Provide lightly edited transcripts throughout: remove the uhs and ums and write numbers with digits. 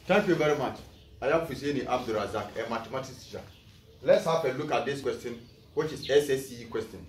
Thank you very much. I am Husseini Abdurazak, a mathematics teacher. Let's have a look at this question, which is SSCE question.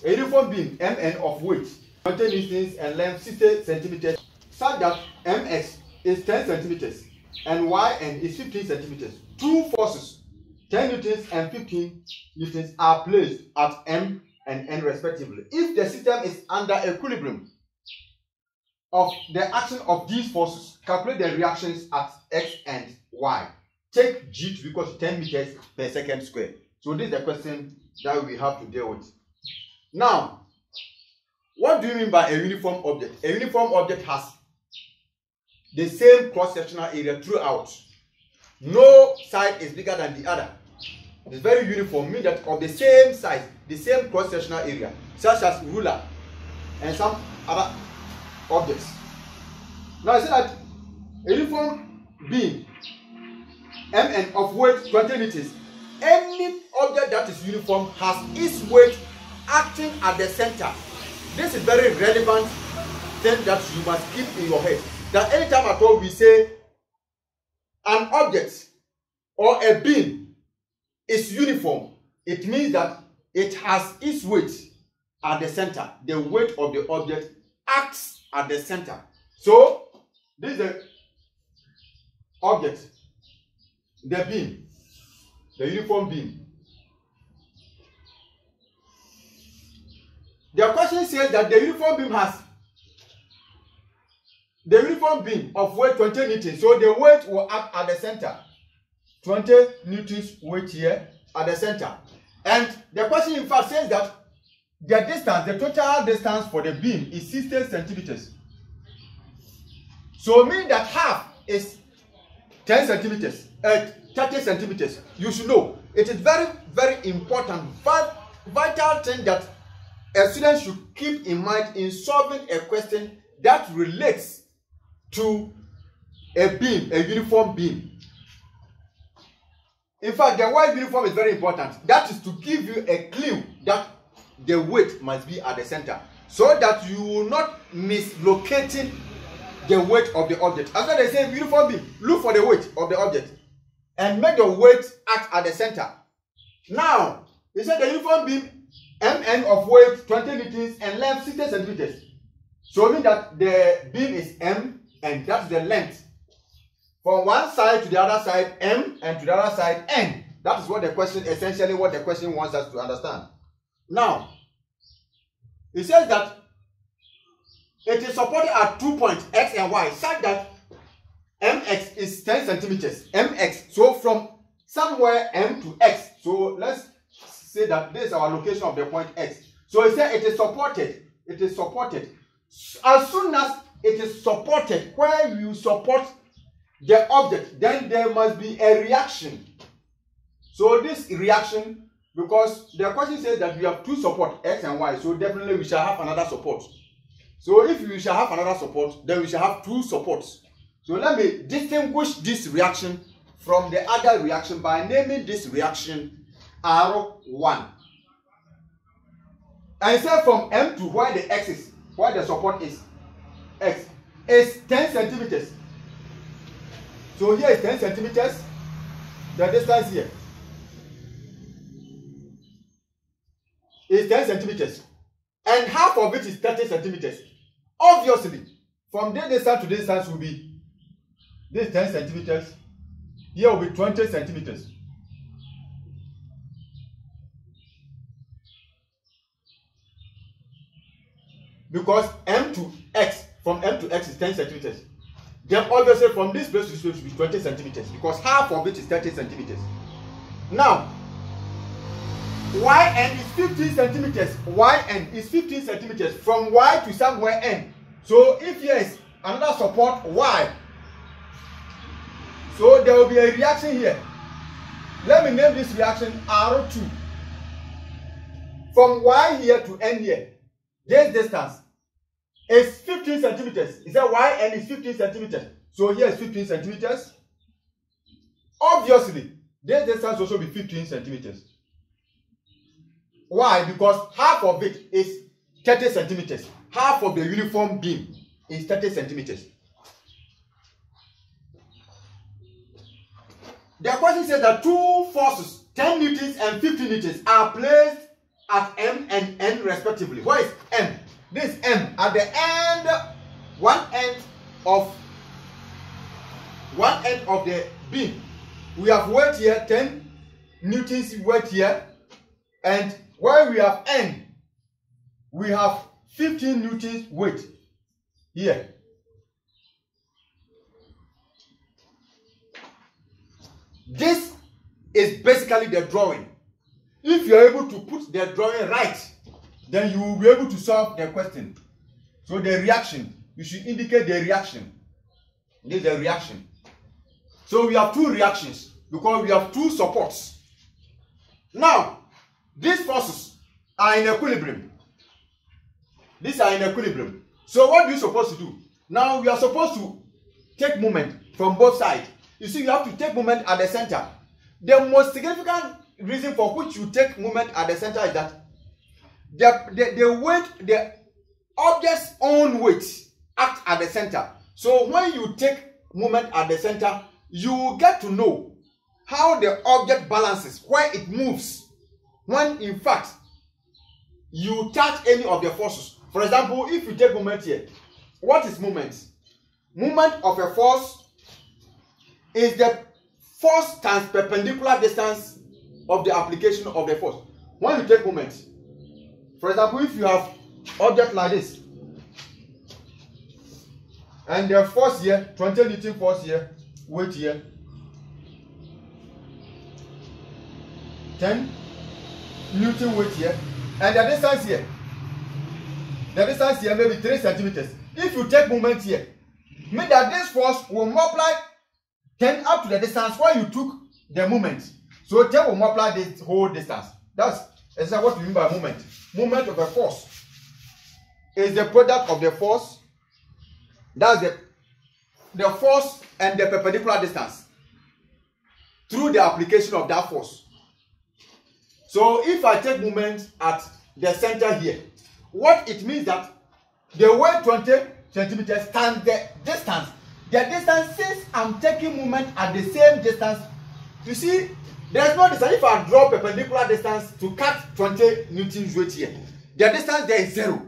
A uniform beam Mn of weight 20 newtons and length 60 centimeters, such that Mx is 10 centimeters and Yn is 15 centimeters. Two forces, 10 newtons and 15 newtons, are placed at M and N respectively. If the system is under equilibrium of the action of these forces, calculate the reactions at X and Y. Take G to be equal to 10 meters per second square. So this is the question that we have to deal with. Now, what do you mean by a uniform object? A uniform object has the same cross-sectional area throughout. No side is bigger than the other. It's very uniform, meaning that of the same size, the same cross-sectional area, such as ruler and some other objects. Now I say that a uniform beam Mn of weight 20 meters, any object that is uniform has its weight acting at the center. This is very relevant thing that you must keep in your head. That anytime at all we say an object or a beam is uniform, it means that it has its weight at the center. The weight of the object acts at the center. So this is the object, the beam, the uniform beam. The question says that the uniform beam has the uniform beam of weight 20 newtons. So the weight will act at the center. 20 newtons weight here at the center. And the question in fact says that the distance, the total distance for the beam is 60 centimeters. So meaning that half is 10 centimeters, 30 centimeters. You should know it is very, very important, vital thing that a student should keep in mind in solving a question that relates to a beam, a uniform beam. In fact, the word uniform is very important. That is to give you a clue that the weight must be at the center, so that you will not mislocating the weight of the object. As they say uniform beam, look for the weight of the object and make the weight act at the center. Now, he said the uniform beam Mn of weight 20 newtons and length 60 centimeters. So it means that the beam is M and that's the length. From one side to the other side M and to the other side N. That is what the question, essentially what the question wants us to understand. Now, it says that it is supported at 2 points X and Y such that Mx is 10 centimeters. Mx, so from somewhere M to X. So let's say that this is our location of the point X. So it said it is supported. It is supported. As soon as it is supported, where you support the object, then there must be a reaction. So this reaction, because the question says that we have two support, X and Y, so definitely we shall have another support. So if we shall have another support, then we shall have two supports. So let me distinguish this reaction from the other reaction by naming this reaction R1. And say from M to where the X is, where the support is, X is 10 centimeters. So here is 10 centimeters, the distance here is 10 centimeters. And half of it is 30 centimeters. Obviously, from this distance to this distance will be this 10 centimeters, here will be 20 centimeters. Because M to X, from M to X is 10 centimeters. Then obviously from this place to this place will be 20 centimeters because half of it is 30 centimeters. Now, Yn is 15 centimeters. Yn is 15 centimeters from Y to somewhere N. So if here is another support Y, so there will be a reaction here. Let me name this reaction R2. From Y here to N here, this distance is 15 centimeters. Is that Yn is 15 centimeters? So here is 15 centimeters. Obviously, this distance also be 15 centimeters. Why? Because half of it is 30 centimeters. Half of the uniform beam is 30 centimeters. the question says that two forces, 10 newtons and 50 newtons, are placed at M and N respectively. What is M? This M at the end, one end of the beam. We have weight here, 10 newtons weight here, and where we have N, we have 15 newtons weight here. This is basically the drawing. If you are able to put the drawing right, then you will be able to solve the question. So the reaction, you should indicate the reaction. This is the reaction. So we have two reactions because we have two supports. Now, these forces are in equilibrium. These are in equilibrium. So what are you supposed to do? Now we are supposed to take moment from both sides. You see, you have to take moment at the center. The most significant reason for which you take moment at the center is that the object's own weight act at the center. So when you take moment at the center, you get to know how the object balances, where it moves, when in fact you touch any of the forces. For example, if you take moment here, what is moment? Moment of a force is the force times perpendicular distance of the application of the force. When you take moment, for example, if you have object like this, and the force here, 20 Newton force here, weight here, 10 Newton weight here, and the distance here, may be 3 centimeters. If you take moment here, mean that this force will multiply 10 up to the distance where you took the moment. So 10 will multiply this whole distance. That's exactly what we mean by moment. Moment of a force is the product of the force. That's the force and the perpendicular distance through the application of that force. So if I take moment at the center here, what it means that the weight 20 centimeters times the distance. The distance, since I'm taking moment at the same distance, you see, there's no distance. If I draw perpendicular distance to cut 20 Newton's weight here, the distance there is 0.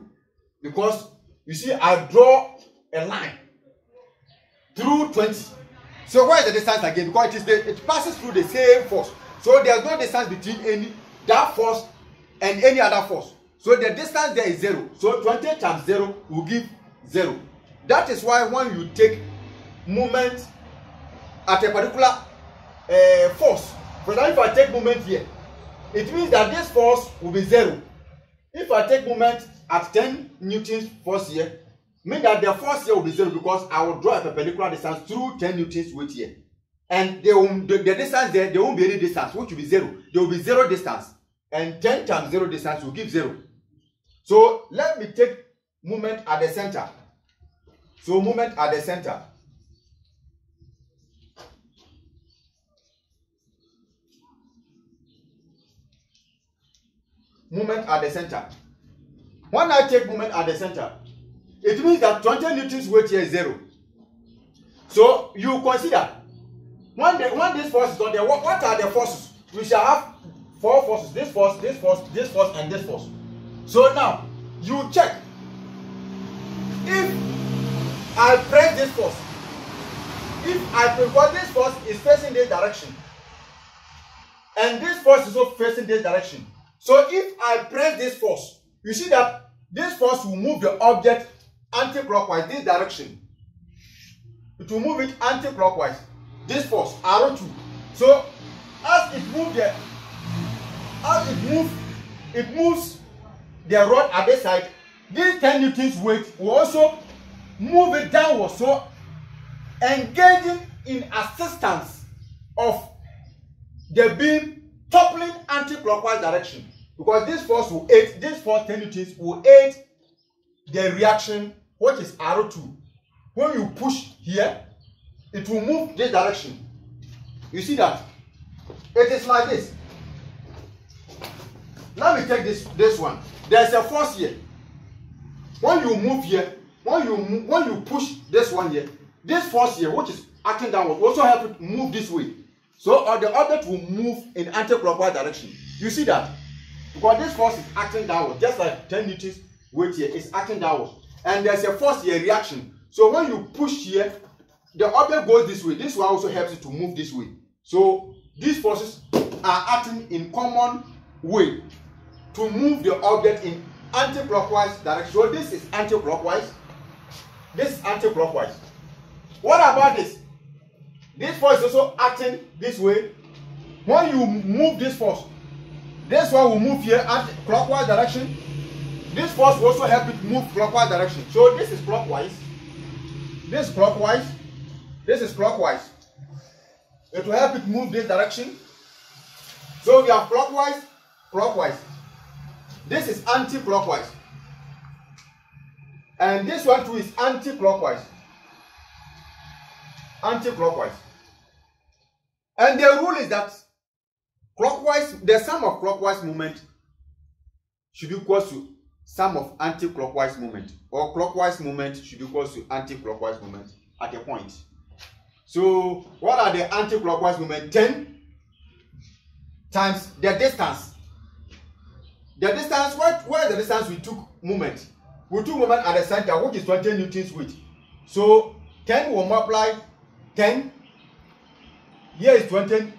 Because, you see, I draw a line through 20. So where is the distance again? Because it passes through the same force. So there's no distance between that force and any other force. So the distance there is 0. So 20 times 0 will give 0. That is why when you take moment at a particular force, for example, if I take moment here, it means that this force will be 0. If I take moment at 10 Newton's force here, means that the force here will be 0 because I will draw a perpendicular distance through 10 Newton's weight here. And the distance there won't be any distance, which will be 0. There will be 0 distance. And 10 times 0 distance will give 0. So let me take moment at the center. So moment at the center. Moment at the center. When I take moment at the center, it means that 20 Newton's weight here is 0. So you consider when this force is on there, what are the forces? We shall have 4 forces. This force, this force, this force, and this force. So now you check. If I press this force, because this force is facing this direction, and this force is also facing this direction. So if I press this force, you see that this force will move the object anti-clockwise, this direction. It will move it anti-clockwise. This force, arrow 2. So as it moves the rod at this side, this 10 Newton's weight will also move it downwards. So engaging in assistance of the beam toppling anti-clockwise direction. Because this force will aid, this force 10 Newtons will aid the reaction, which is arrow 2. When you push here, it will move this direction. You see that? It is like this. Let me take this one. There's a force here. When you move here, when you push this one here, this force here, which is acting downward, also help it move this way. So or the object will move in anti-clockwise direction. You see that? Because this force is acting downward, just like 10 newtons weight here is acting downward. And there's a force here, reaction. So when you push here, the object goes this way. This one also helps it to move this way. So these forces are acting in common way to move the object in anti-clockwise direction. So this is anti-clockwise. This is anti-clockwise. What about this? This force is also acting this way. When you move this force, this one will move here anti-clockwise direction. This force will also help it move clockwise direction. So this is clockwise. This is clockwise. This is clockwise. It will help it move this direction. So we have clockwise, clockwise. This is anti-clockwise. And this one too is anti-clockwise. Anti-clockwise. And the rule is that clockwise, the sum of clockwise movement should be equal to sum of anti-clockwise movement, or clockwise movement should be equal to anti-clockwise movement at a point. So what are the anti-clockwise movement? 10 times the distance. The distance, where is the distance we took movement? We took movement at the center, which is 20 newtons weight. So 10 will multiply 10. Here is 20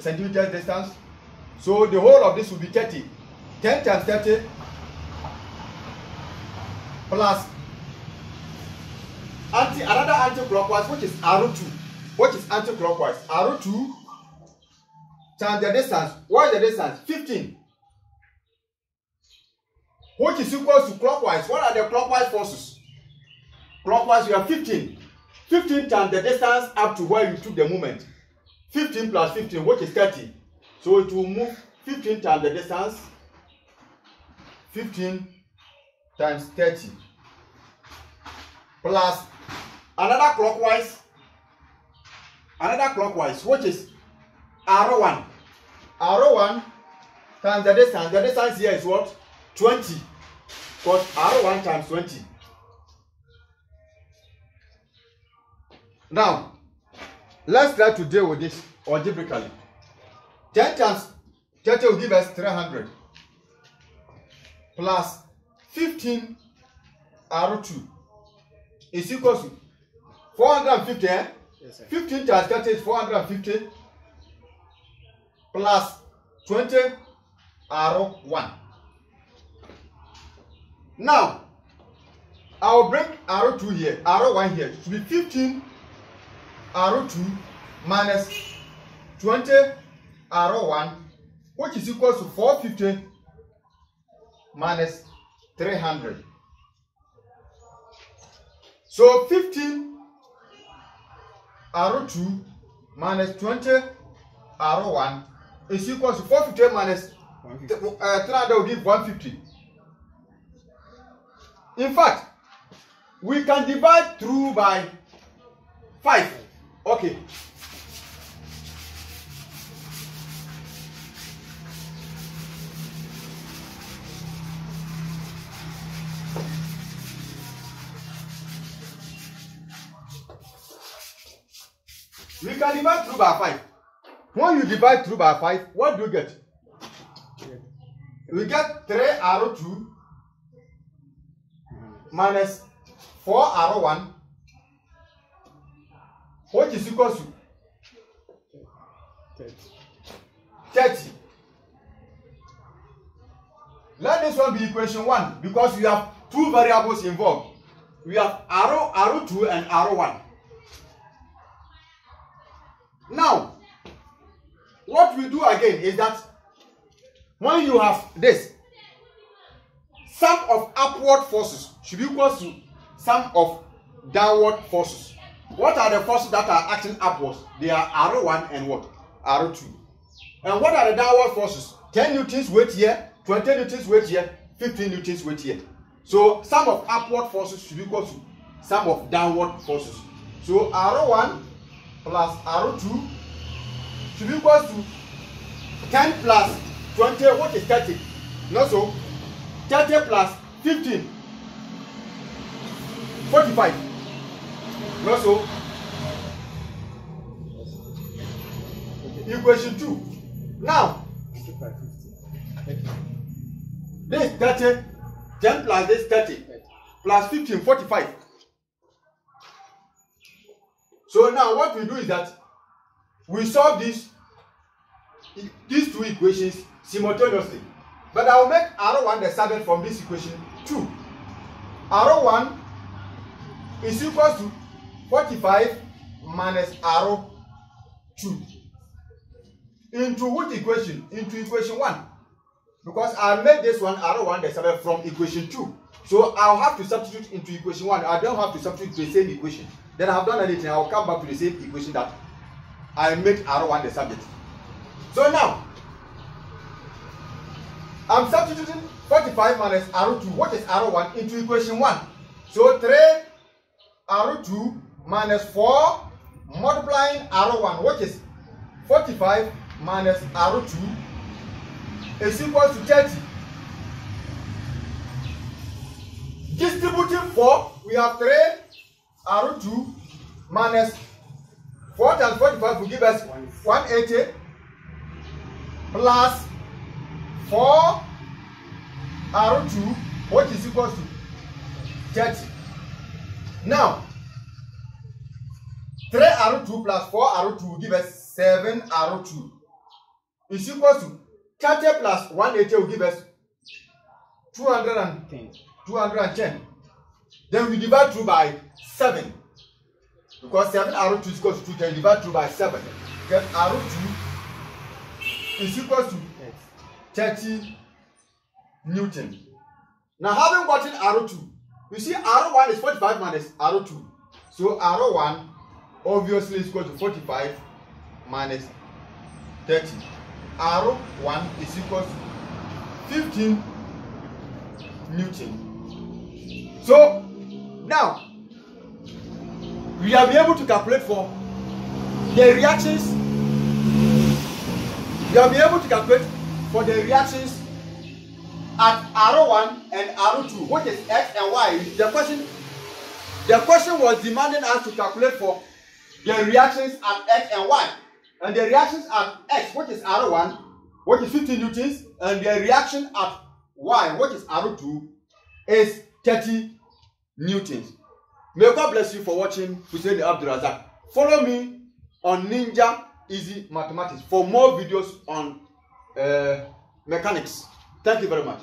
centimeters distance. So the whole of this will be 30. 10 times 30 plus another anti-clockwise, which is R2, which is anti-clockwise. R2 times the distance. What is the distance? 15. Which is equal to clockwise. What are the clockwise forces? Clockwise, we have 15. 15 times the distance up to where you took the movement. 15 plus 15, which is 30. So it will move 15 times the distance. 15 times 30. Plus another clockwise, which is R1. R1 times the distance. The distance here is what? 20. Because R1 times 20. Now, let's try to deal with this algebraically. 10 times 30 will give us 300. Plus 15 R2 is equal to 450. Eh? Yes, 15 times 30 is 450. Plus 20 R1. Now, I will bring R2 here, R1 here. It will be 15 R2 minus 20 R1, which is equal to 450 minus 300. So 15 R2 minus 20 R1 is equal to 450 minus 300 will give 150. In fact, we can divide through by 5. Okay. We can divide through by 5. When you divide through by 5, what do you get? We get 3 R2 minus 4 R1, which is equal to 30. Let this one be equation 1 because we have two variables involved. We have R2 and R1. Now, what we do again is that when you have this, sum of upward forces should be equal to sum of downward forces. What are the forces that are acting upwards? They are R1 and what? R2. And what are the downward forces? 10 newtons weight here, 20 newtons weight here, 15 newtons weight here. So sum of upward forces should be equal to sum of downward forces. So R1 plus R2 should be equal to 10 plus 20, which is 30. Not so. 30 plus 15, 45. Not so. equation 2. Now, this 30, 10 plus this 30, plus 15, 45. So now what we do is that we solve these two equations simultaneously. But I will make R1 the subject from this equation 2. R1 is equal to 45 minus R2. Into which equation? Into equation 1. Because I made this one R1 the subject from equation 2. So I'll have to substitute into equation 1. I don't have to substitute the same equation. Then I have done anything. I'll come back to the same equation that I made R1 the subject. So now, I'm substituting 45 minus R2, what is R1, into equation 1. So 3 R2 minus 4 multiplying R1, which is 45 minus R2, is equal to 30. Distributing 4, we have 3 R2 minus 4 times 45 will give us 180 plus 4 R2, which is equal to 30. Now, 3 R2 plus 4 R2 will give us 7 R2. Is equal to 30 plus 180 will give us 210. Then we divide through by 7. Because 7 R2 is equal to 210, divide through by 7. Get R2 is equal to 30 Newton. Now, having gotten R2, you see R1 is 45 minus R2. So R1 obviously is equal to 45 minus 30. R1 is equal to 15 Newton. So now we have been able to calculate for the reactions. We have been able to calculate for the reactions at R1 and R2, which is X and Y. The question was demanding us to calculate for the reactions at X and Y. And the reactions at X, which is R1, which is 15 newtons, and the reaction at Y, which is R2, is 30 newtons. May God bless you for watching Hussein Abdulrazak. Follow me on Ninja Easy Mathematics for more videos on mechanics. Thank you very much.